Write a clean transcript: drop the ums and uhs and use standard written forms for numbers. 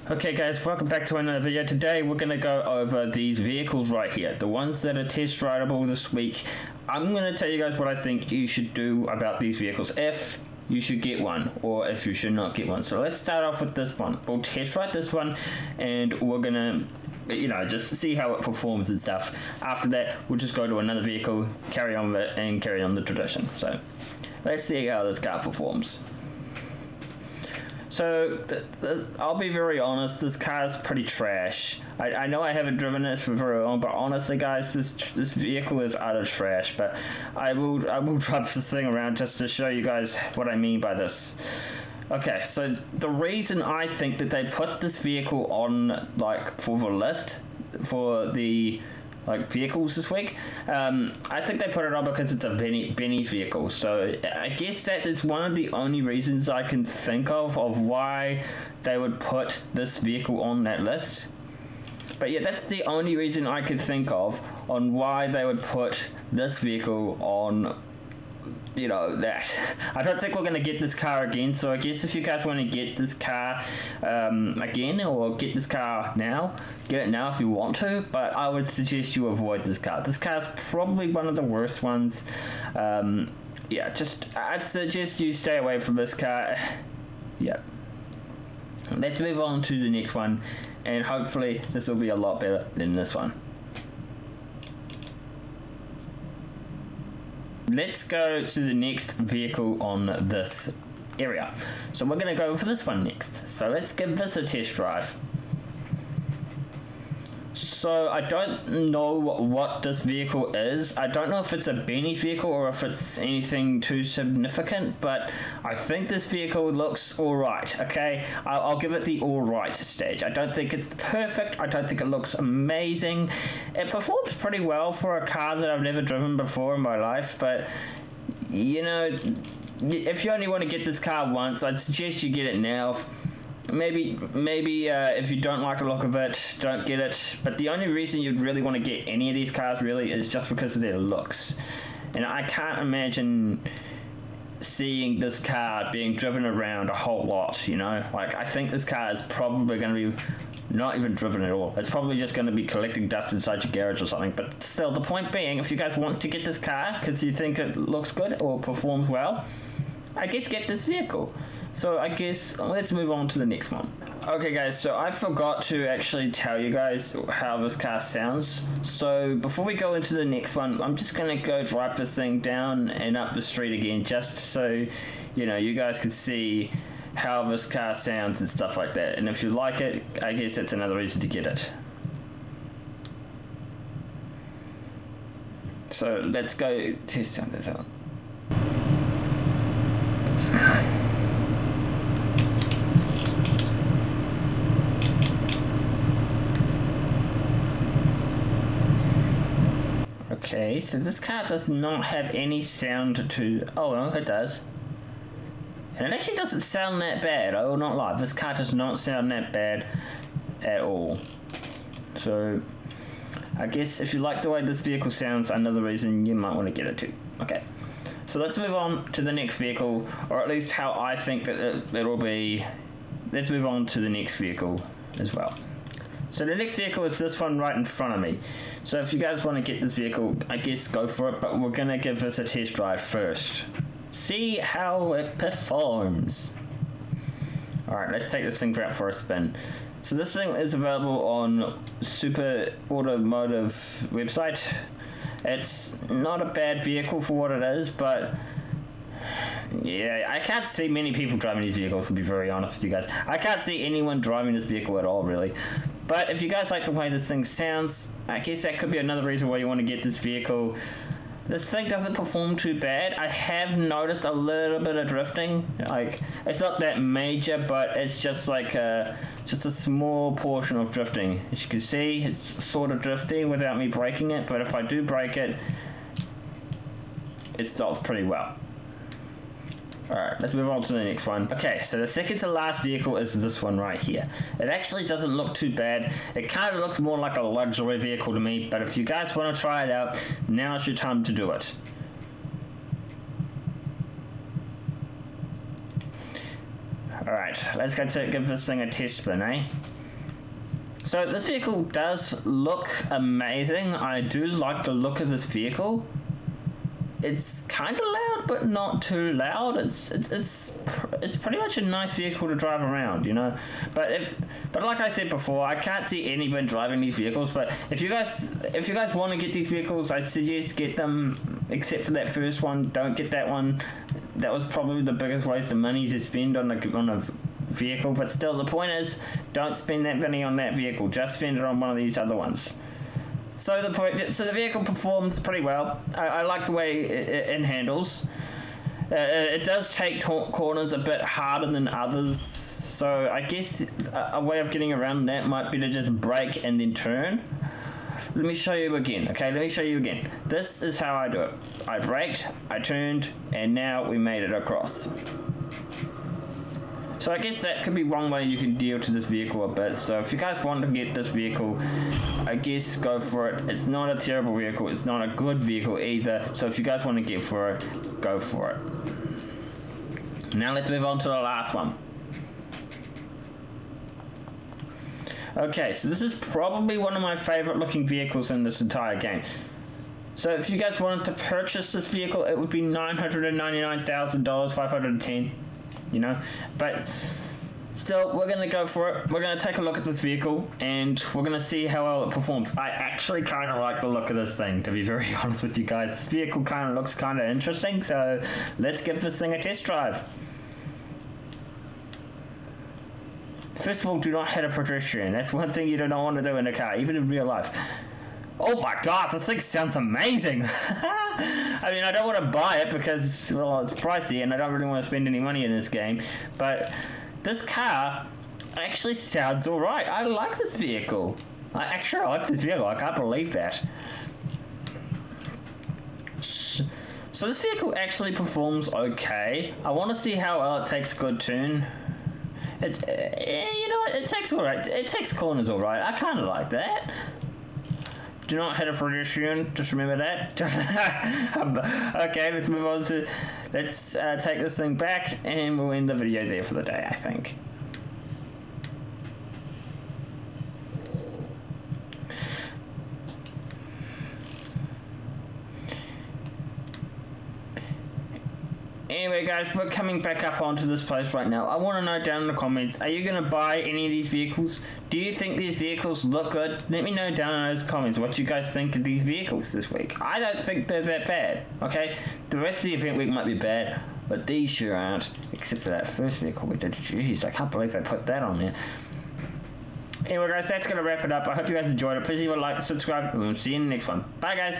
Okay guys, welcome back to another video. Today we're going to go over these vehicles right here, the ones that are test rideable this week. I'm going to tell you guys what I think you should do about these vehicles, if you should get one or if you should not get one. So let's start off with this one. We'll test ride this one and we're going to just see how it performs and stuff. After that we'll just go to another vehicle, carry on with it and carry on the tradition. So let's see how this car performs. So, I'll be very honest, this car is pretty trash. I know I haven't driven this for very long, but honestly guys, this vehicle is utter trash. But I will drive this thing around just to show you guys what I mean by this. Okay, so the reason I think that they put this vehicle on, for the list, for the vehicles this week, I think they put it on because it's a Benny's vehicle. So I guess that is one of the only reasons I can think of why they would put this vehicle on that list. But yeah, that's the only reason I could think of on why they would put this vehicle on, that. I don't think we're going to get this car again, so I guess if you guys want to get this car again, or get this car now, get it now if you want to, but I would suggest you avoid this car. This car is probably one of the worst ones. I'd suggest you stay away from this car. Yeah. Let's move on to the next one, and hopefully this will be a lot better than this one. Let's go to the next vehicle on this area. So we're going to go for this one next. So let's give this a test drive. So I don't know what this vehicle is. I don't know if it's a Benny's vehicle or if it's anything too significant, but I think this vehicle looks alright, okay? I'll give it the alright stage. I don't think it's perfect. I don't think it looks amazing. It performs pretty well for a car that I've never driven before in my life, but if you only want to get this car once, I'd suggest you get it now. Maybe if you don't like the look of it, don't get it. But the only reason you'd really want to get any of these cars really is just because of their looks. And I can't imagine seeing this car being driven around a whole lot, I think this car is probably going to be not even driven at all. It's probably just going to be collecting dust inside your garage or something. But still, the point being, if you guys want to get this car because you think it looks good or performs well, I guess get this vehicle. So I guess let's move on to the next one. Okay guys, so I forgot to actually tell you guys how this car sounds. So before we go into the next one, I'm just going to go drive this thing down and up the street again, just so you guys can see how this car sounds and stuff like that. And if you like it, I guess that's another reason to get it. So let's go test this out. Okay, so this car does not have any sound to... Oh, no, it does. And it actually doesn't sound that bad, I will not lie. This car does not sound that bad at all. So, I guess if you like the way this vehicle sounds, another reason you might want to get it too. Okay, so let's move on to the next vehicle, or at least how I think that it'll be. Let's move on to the next vehicle as well. So the next vehicle is this one right in front of me. So if you guys want to get this vehicle, I guess go for it, but we're going to give this a test drive first. See how it performs. Alright, let's take this thing out for a spin. So this thing is available on Super Automotive website. It's not a bad vehicle for what it is, but yeah, I can't see many people driving these vehicles, to be very honest with you guys. I can't see anyone driving this vehicle at all, really. But if you guys like the way this thing sounds, I guess that could be another reason why you want to get this vehicle. This thing doesn't perform too bad. I have noticed a little bit of drifting. It's not that major, but it's just just a small portion of drifting. As you can see, it's sort of drifting without me braking it, but if I do brake it, it stops pretty well. Alright, let's move on to the next one. Okay, so the second to last vehicle is this one right here. It actually doesn't look too bad. It kind of looks more like a luxury vehicle to me, but if you guys want to try it out, now's your time to do it. Alright, let's go give this thing a test spin, eh? So this vehicle does look amazing. I do like the look of this vehicle. It's kind of loud, but not too loud. It's pretty much a nice vehicle to drive around, you know. But like I said before, I can't see anyone driving these vehicles. But if you guys want to get these vehicles, I suggest get them. Except for that first one, don't get that one. That was probably the biggest waste of money to spend on a vehicle. But still, the point is, don't spend that money on that vehicle. Just spend it on one of these other ones. So the vehicle performs pretty well. I like the way it handles. It does take corners a bit harder than others. So I guess a way of getting around that might be to just brake and then turn. Let me show you again. Okay, let me show you again. This is how I do it. I braked, I turned, and now we made it across. So I guess that could be one way you can deal to this vehicle a bit. So if you guys want to get this vehicle, I guess go for it. It's not a terrible vehicle. It's not a good vehicle either. So if you guys want to get for it, go for it. Now let's move on to the last one. Okay, so this is probably one of my favorite looking vehicles in this entire game. So if you guys wanted to purchase this vehicle, it would be $999,000, 510. You know, but still, we're going to go for it. We're going to take a look at this vehicle, and we're going to see how well it performs. I actually kind of like the look of this thing, to be very honest with you guys. This vehicle kind of looks kind of interesting, so let's give this thing a test drive. First of all, do not hit a pedestrian. That's one thing you do not want to do in a car, even in real life. Oh my god, this thing sounds amazing! I mean, I don't want to buy it because, well, it's pricey and I don't really want to spend any money in this game. But this car actually sounds alright. I like this vehicle. I like this vehicle. I can't believe that. So this vehicle actually performs okay. I want to see how well it takes a good turn. It's, you know, it takes alright. It takes corners alright. I kind of like that. Do not hit a pedestrian, just remember that. Okay, let's move on to, let's take this thing back and we'll end the video there for the day, I think. Anyway guys, we're coming back up onto this place right now. I want to know down in the comments, are you going to buy any of these vehicles? Do you think these vehicles look good? Let me know down in those comments what you guys think of these vehicles this week. I don't think they're that bad, okay? The rest of the event week might be bad, but these sure aren't. Except for that first vehicle we did. Jeez, I can't believe I put that on there. Anyway guys, that's going to wrap it up. I hope you guys enjoyed it. Please leave a like, subscribe, and we'll see you in the next one. Bye guys!